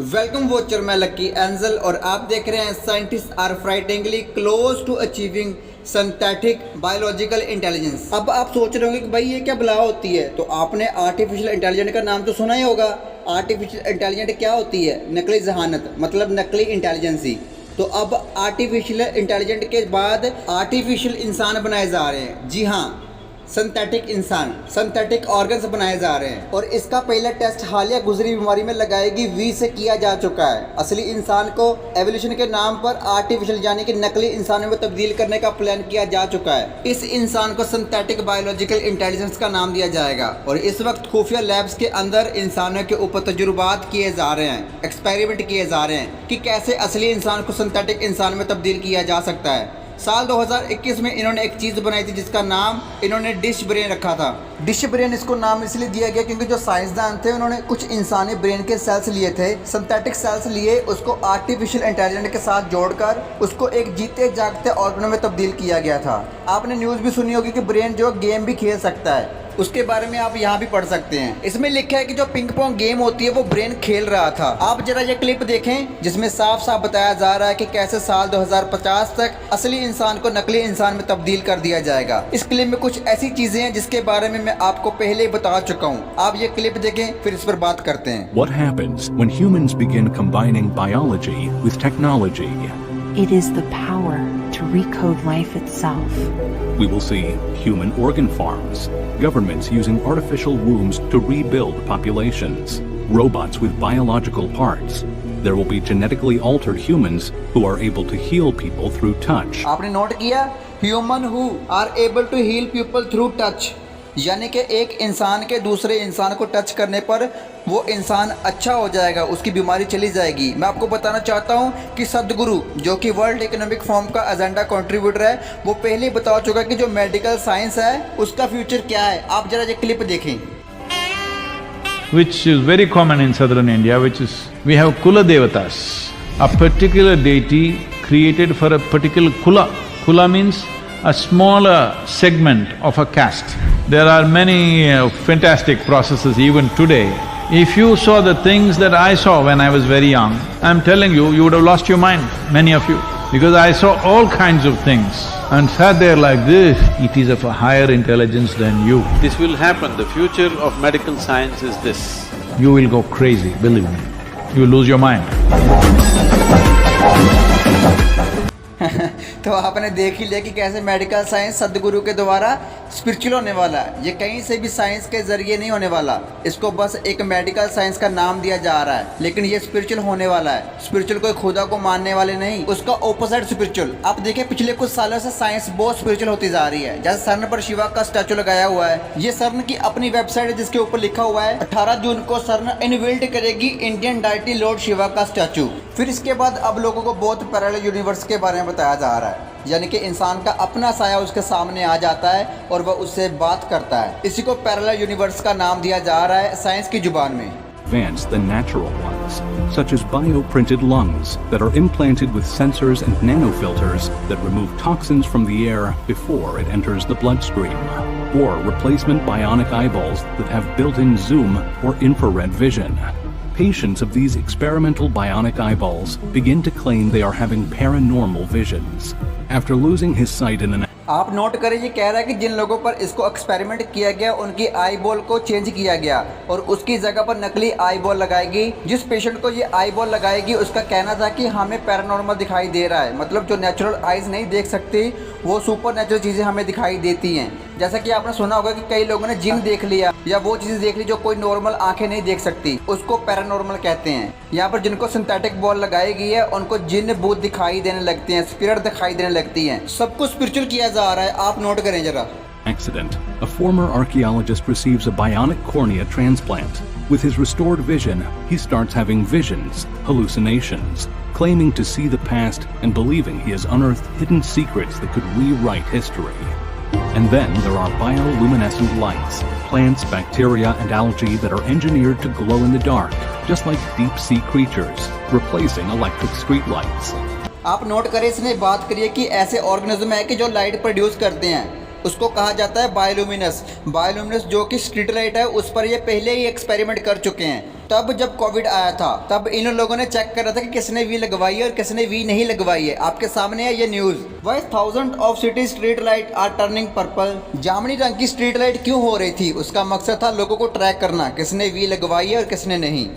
Welcome watcher, मैं Lucky Angel और आप देख रहे हैं scientist are frighteningly close to achieving synthetic biological intelligence. अब आप सोच रहे होंगे कि भाई ये क्या बला होती है, तो आपने आर्टिफिशियल इंटेलिजेंट का नाम तो सुना ही होगा। आर्टिफिशियल इंटेलिजेंट क्या होती है? नकली जहानत, मतलब नकली इंटेलिजेंसी। तो अब आर्टिफिशियल इंटेलिजेंट के बाद आर्टिफिशियल इंसान बनाए जा रहे हैं। जी हाँ, सिंथेटिक इंसान, सिंथेटिक ऑर्गन्स बनाए जा रहे हैं और इसका पहला टेस्ट हालिया गुजरी बीमारी में लगाएगी 20 से किया जा चुका है। असली इंसान को एवोल्यूशन के नाम पर आर्टिफिशियल यानी कि नकली इंसानों में तब्दील करने का प्लान किया जा चुका है। इस इंसान को सिंथेटिक बायोलॉजिकल इंटेलिजेंस का नाम दिया जाएगा और इस वक्त खुफिया लैब्स के अंदर इंसानों के ऊपर तजुर्बात किए जा रहे हैं, एक्सपेरिमेंट किए जा रहे हैं कि कैसे असली इंसान को सिंथेटिक इंसान में तब्दील किया जा सकता है। साल 2021 में इन्होंने एक चीज़ बनाई थी जिसका नाम इन्होंने डिश ब्रेन रखा था। डिश ब्रेन इसको नाम इसलिए दिया गया क्योंकि जो साइंसदान थे उन्होंने कुछ इंसानी ब्रेन के सेल्स लिए थे, सिंथेटिक सेल्स लिए, उसको आर्टिफिशियल इंटेलिजेंस के साथ जोड़कर उसको एक जीते जागते ऑर्गनों में तब्दील किया गया था। आपने न्यूज़ भी सुनी होगी कि ब्रेन जो गेम भी खेल सकता है, उसके बारे में आप यहाँ भी पढ़ सकते हैं। इसमें लिखा है कि जो पिंग पोंग गेम होती है वो ब्रेन खेल रहा था। आप जरा ये क्लिप देखें जिसमें साफ साफ बताया जा रहा है कि कैसे साल 2050 तक असली इंसान को नकली इंसान में तब्दील कर दिया जाएगा। इस क्लिप में कुछ ऐसी चीजें हैं जिसके बारे में मैं आपको पहले ही बता चुका हूँ। आप ये क्लिप देखें फिर इस पर बात करते हैं। What happens when humans begin combining biology with technology? It is the power to recode life itself. We will see human organ farms, governments using artificial wombs to rebuild populations, robots with biological parts. There will be genetically altered humans who are able to heal people through touch. आपने note किया, human who are able to heal people through touch, यानी कि एक इंसान के दूसरे इंसान को टच करने पर वो इंसान अच्छा हो जाएगा, उसकी बीमारी चली जाएगी। मैं आपको बताना चाहता हूँ कि सदगुरु जो कि वर्ल्ड इकोनॉमिक फोरम का एजेंडा कंट्रीब्यूटर है, वो पहले ही बता चुका कि जो मेडिकल साइंस है उसका फ्यूचर क्या है। आप जरा ये क्लिप देखें। Which is very common in southern India, which is, we have Kula Devatas, a particular deity created for a particular Kula. Kula means a smaller segment of a caste. There are many fantastic processes even today. If you saw the things that I saw when I was very young, I'm telling you, you would have lost your mind, many of you, because I saw all kinds of things and sat there like this. It is of a higher intelligence than you. This will happen. The future of medical science is this. You will go crazy, believe me. You will lose your mind. तो आपने देख ही लिया कि कैसे medical science सदगुरु के द्वारा spiritual होने वाला है। ये कहीं से भी साइंस के जरिए नहीं होने वाला, इसको बस एक मेडिकल साइंस का नाम दिया जा रहा है, लेकिन ये स्पिरिचुअल होने वाला है। स्पिरिचुअल कोई खुदा को मानने वाले नहीं, उसका ऑपोजिट स्पिरिचुअल। आप देखिए पिछले कुछ सालों से साइंस बहुत स्पिरिचुअल होती जा रही है। जैसे सर्न पर शिवा का स्टैचू लगाया हुआ है, ये सर्न की अपनी वेबसाइट है जिसके ऊपर लिखा हुआ है 18 जून को सर्न इनबिल्ट करेगी इंडियन डायटी लॉर्ड शिवा का स्टैचू। फिर इसके बाद अब लोगों को बहुत पैरेलल यूनिवर्स के बारे में बताया जा रहा है, यानी कि इंसान का अपना साया उसके सामने आ जाता है और वह उससे बात करता है। इसी को पैरेलल यूनिवर्स का नाम दिया जा रहा है साइंस की जुबान में। Advance the natural ones, such as bioprinted lungs that are implanted with sensors and nanofilters that remove toxins from the air before it enters the bloodstream, or replacement bionic eyeballs that have built-in zoom or infrared vision. Patients of these experimental bionic eyeballs begin to claim they are having paranormal visions. After losing his sight in an आप note करें, ये कह रहा है कि जिन लोगों पर इसको एक्सपेरिमेंट किया गया उनकी आई बॉल को चेंज किया गया और उसकी जगह पर नकली आई बॉल लगाएगी। जिस पेशेंट को ये आई बॉल लगाएगी उसका कहना था कि हमें पैरानॉर्मल दिखाई दे रहा है, मतलब जो नेचुरल आइज नहीं देख सकती वो सुपर नेचुरल चीज़ें हमें दिखाई देती हैं। जैसा कि आपने सुना होगा कि कई लोगों ने जिन देख लिया या वो चीज़ें देख ली जो कोई नॉर्मल आंखें नहीं देख सकती, उसको पैरानॉर्मल कहते हैं। यहाँ पर जिनको सिंथेटिक बॉल लगाई गई है उनको जिन भूत दिखाई देने लगते हैं, स्पिरिट दिखाई देने लगती हैं, सब कुछ स्पिरिचुअल किया जा रहा है। आप नोट करें जरा। accident, a former archaeologist receives a bionic cornea transplant. With his restored vision, he starts having visions, hallucinations, claiming to see the past and believing he has unearthed hidden secrets that could rewrite history. And then there are bioluminescent lights, plants, bacteria, and algae that are engineered to glow in the dark, just like deep-sea creatures, replacing electric streetlights. आप note करें, इसने बात करी है कि ऐसे organism है कि जो लाइट प्रोड्यूस करते हैं। उसको कहा जाता है बायोलुमिनस। बायोलुमिनस जो कि स्ट्रीट लाइट है, उस पर ये पहले ही एक्सपेरिमेंट कर चुके हैं। तब जब कोविड आया था तब इन लोगों ने चेक कर रहा था कि किसने वी लगवाई है और किसने वी नहीं लगवाई है। आपके सामने है ये news. Why thousand of city street light are turning purple. जामुनी रंग की स्ट्रीट लाइट क्यों हो रही थी? उसका मकसद था लोगों को ट्रैक करना, किसने वी लगवाई है और किसने नहीं।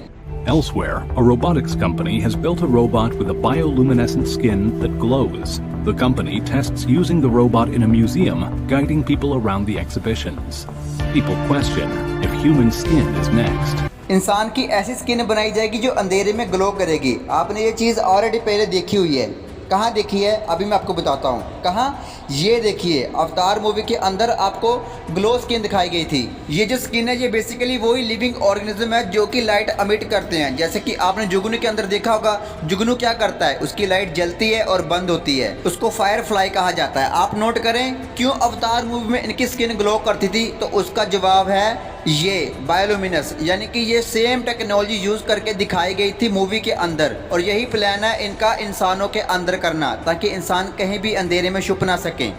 Elsewhere, a robotics company has built a robot with a bioluminescent skin that glows. The company tests using the robot in a museum, guiding people around the exhibitions. People question if human skin is next. इंसान की ऐसी skin बनाई जाएगी जो अंधेरे में glow करेगी। आपने ये चीज़ ऑलरेडी पहले देखी हुई है। कहाँ देखी है? अभी मैं आपको बताता हूँ। कहाँ? ये देखिए, अवतार मूवी के अंदर आपको ग्लो स्किन दिखाई गई थी। ये जो स्किन है ये बेसिकली वही लिविंग ऑर्गेनिज्म है जो कि लाइट अमिट करते हैं। जैसे कि आपने जुगनू के अंदर देखा होगा, जुगनू क्या करता है? उसकी लाइट जलती है और बंद होती है, उसको फायर फ्लाई कहा जाता है। आप नोट करें क्यों अवतार मूवी में इनकी स्किन ग्लो करती थी, तो उसका जवाब है ये बायोलुमिनस, यानी कि ये सेम टेक्नोलॉजी यूज करके दिखाई गई थी मूवी के अंदर। और यही प्लान है इनका इंसानों के अंदर करना, ताकि इंसान कहीं भी अंधेरे में छुप ना सकें।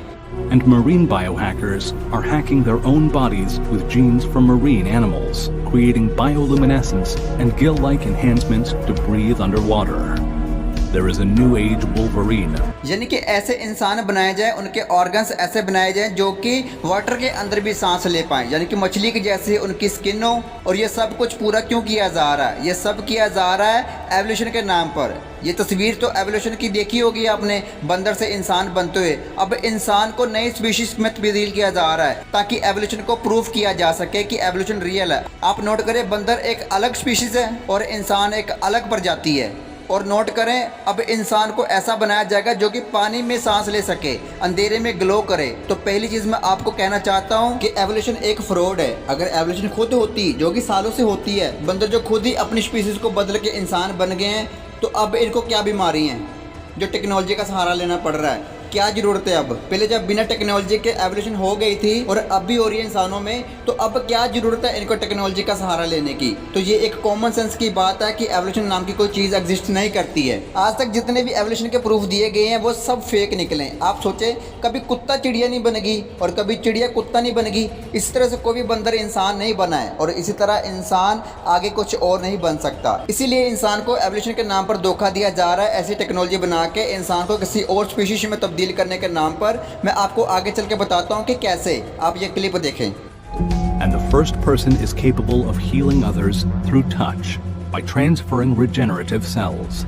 And marine biohackers are hacking their own bodies with genes from marine animals, creating bioluminescence and gill-like enhancements to breathe underwater. There is a new age Wolverine. यानी कि ऐसे इंसान बनाए जाए, उनके ऑर्गन्स ऐसे बनाए जाए जो कि वाटर के अंदर भी सांस ले पाएं, यानी कि मछली की जैसे उनकी स्किन हो। और ये सब कुछ पूरा क्यों किया जा रहा है? ये सब किया जा रहा है एवोल्यूशन के नाम पर। ये तस्वीर तो एवोल्यूशन की देखी होगी आपने, बंदर से इंसान बनते हुए। अब इंसान को नई स्पीशीज में तब्दील किया जा रहा है ताकि एवोल्यूशन को प्रूव किया जा सके कि एवोल्यूशन रियल है। आप नोट करें, बंदर एक अलग स्पीशीज है और इंसान एक अलग प्रजाति है। और नोट करें, अब इंसान को ऐसा बनाया जाएगा जो कि पानी में सांस ले सके, अंधेरे में ग्लो करे। तो पहली चीज़ मैं आपको कहना चाहता हूँ कि एवोल्यूशन एक फ्रॉड है। अगर एवोल्यूशन खुद होती, जो कि सालों से होती है, बंदर जो खुद ही अपनी स्पीसीज को बदल के इंसान बन गए हैं, तो अब इनको क्या बीमारी है जो टेक्नोलॉजी का सहारा लेना पड़ रहा है? क्या ज़रूरत है अब? पहले जब बिना टेक्नोलॉजी के एवोल्यूशन हो गई थी और अब भी हो रही है इंसानों में, तो अब क्या ज़रूरत है इनको टेक्नोलॉजी का सहारा लेने की? तो ये एक कॉमन सेंस की बात है कि एवोल्यूशन नाम की कोई चीज़ एग्जिस्ट नहीं करती है। आज तक जितने भी एवोल्यूशन के प्रूफ दिए गए हैं वो सब फेक निकले। आप सोचे, कभी कुत्ता चिड़िया नहीं बनेगी और कभी चिड़िया कुत्ता नहीं बनेगी। इस तरह से कोई भी बंदर इंसान नहीं बना है और इसी तरह इंसान आगे कुछ और नहीं बन सकता। इसीलिए इंसान को एवोल्यूशन के नाम पर धोखा दिया जा रहा है। ऐसी टेक्नोलॉजी बना के इंसान को किसी और स्पीशीज में तब्दील करने के नाम पर। मैं आपको आगे चल के बताता हूँ कि कैसे। आप ये क्लिप देखें। And the first person is capable of healing others through touch by transferring regenerative cells.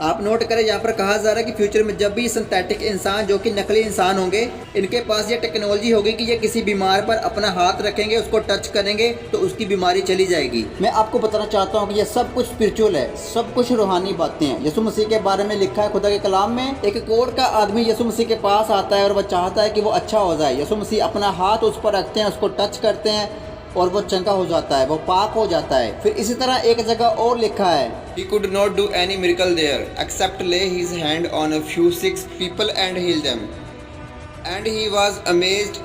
आप नोट करें, यहाँ पर कहा जा रहा है कि फ्यूचर में जब भी सिंथेटिक इंसान जो कि नकली इंसान होंगे, इनके पास ये टेक्नोलॉजी होगी कि ये किसी बीमार पर अपना हाथ रखेंगे, उसको टच करेंगे तो उसकी बीमारी चली जाएगी। मैं आपको बताना चाहता हूँ कि ये सब कुछ स्पिरिचुअल है, सब कुछ रूहानी बातें हैं। यीशु मसीह के बारे में लिखा है खुदा के कलाम में, एक कोढ़ का आदमी यीशु मसीह के पास आता है और वह चाहता है कि वो अच्छा हो जाए। यीशु मसीह अपना हाथ उस पर रखते हैं, उसको टच करते हैं और वो चंगा हो जाता है, वो पाक हो जाता है। फिर इसी तरह एक जगह और लिखा है, He could not do any miracle there except lay his hand on a few sick people and heal them. And he was amazed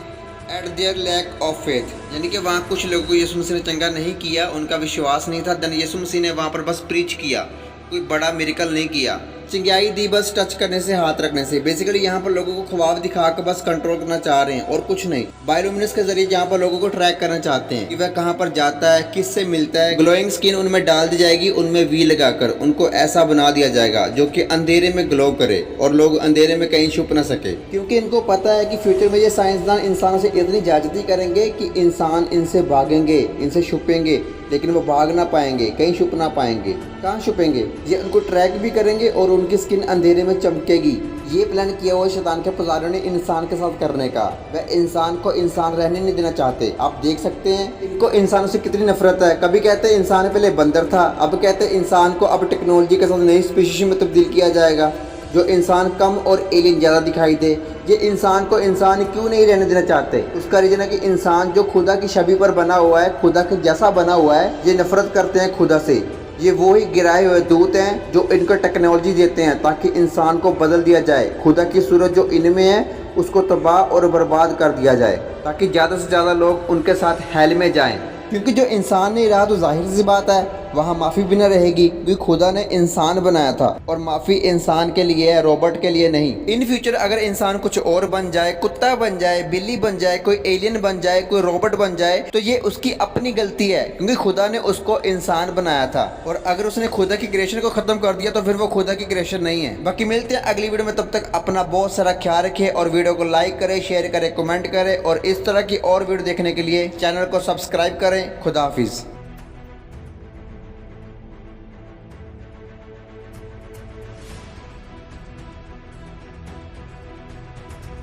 at their lack of faith. यानी कि वहाँ कुछ लोगों को यीशु मसीह ने चंगा नहीं किया, उनका विश्वास नहीं था। देन यीशु मसीह ने वहाँ पर बस प्रीच किया, कोई बड़ा मिरेकल नहीं किया। चिंगाई दी बस टच करने से, हाथ रखने से। बेसिकली यहाँ पर लोगों को ख्वाब दिखा कर बस कंट्रोल करना चाह रहे हैं और कुछ नहीं। बायोलुमिनेंस के जरिए यहाँ पर लोगों को ट्रैक करना चाहते हैं कि वह कहाँ पर जाता है, किससे मिलता है। ग्लोइंग स्किन उनमें डाल दी जाएगी, उनमें वी लगाकर उनको ऐसा बना दिया जाएगा जो कि अंधेरे में ग्लो करे और लोग अंधेरे में कहीं छुप ना सके। क्योंकि इनको पता है कि फ्यूचर में ये साइंसदान इंसानों से इतनी ज्यादती करेंगे कि इंसान इनसे भागेंगे, इनसे छुपेंगे, लेकिन वो भाग ना पाएंगे, कहीं छुप ना पाएंगे। कहाँ छुपेंगे? ये उनको ट्रैक भी करेंगे और उनकी स्किन अंधेरे में चमकेगी। ये प्लान किया हुआ शैतान के पुजारियों ने इंसान के साथ करने का। वह इंसान को इंसान रहने नहीं देना चाहते। आप देख सकते हैं इनको इंसानों से कितनी नफरत है। कभी कहते हैं इंसान पहले बंदर था, अब कहते हैं इंसान को अब टेक्नोलॉजी के साथ नई स्पीशीज में तब्दील किया जाएगा जो इंसान कम और एलियन ज़्यादा दिखाई दे। ये इंसान को इंसान क्यों नहीं रहने देना चाहते? उसका रीज़न है कि इंसान जो खुदा की छवि पर बना हुआ है, खुदा के जैसा बना हुआ है, ये नफरत करते हैं खुदा से। ये वो ही गिराए हुए दूत हैं जो इनको टेक्नोलॉजी देते हैं ताकि इंसान को बदल दिया जाए। खुदा की सूरत जो इनमें है उसको तबाह और बर्बाद कर दिया जाए ताकि ज़्यादा से ज़्यादा लोग उनके साथ हेल में जाएं। क्योंकि जो इंसान नहीं रहा तो जाहिर सी बात है वहाँ माफ़ी भी ना रहेगी, क्योंकि खुदा ने इंसान बनाया था और माफ़ी इंसान के लिए है, रोबोट के लिए नहीं। इन फ्यूचर अगर इंसान कुछ और बन जाए, कुत्ता बन जाए, बिल्ली बन जाए, कोई एलियन बन जाए, कोई रोबोट बन जाए, तो ये उसकी अपनी गलती है, क्योंकि खुदा ने उसको इंसान बनाया था। और अगर उसने खुदा की क्रिएशन को खत्म कर दिया तो फिर वो खुदा की क्रिएशन नहीं है। बाकी मिलते हैं अगली वीडियो में, तब तक अपना बहुत सारा ख्याल रखें और वीडियो को लाइक करें, शेयर करें, कमेंट करें और इस तरह की और वीडियो देखने के लिए चैनल को सब्सक्राइब करें। खुदा हाफिज।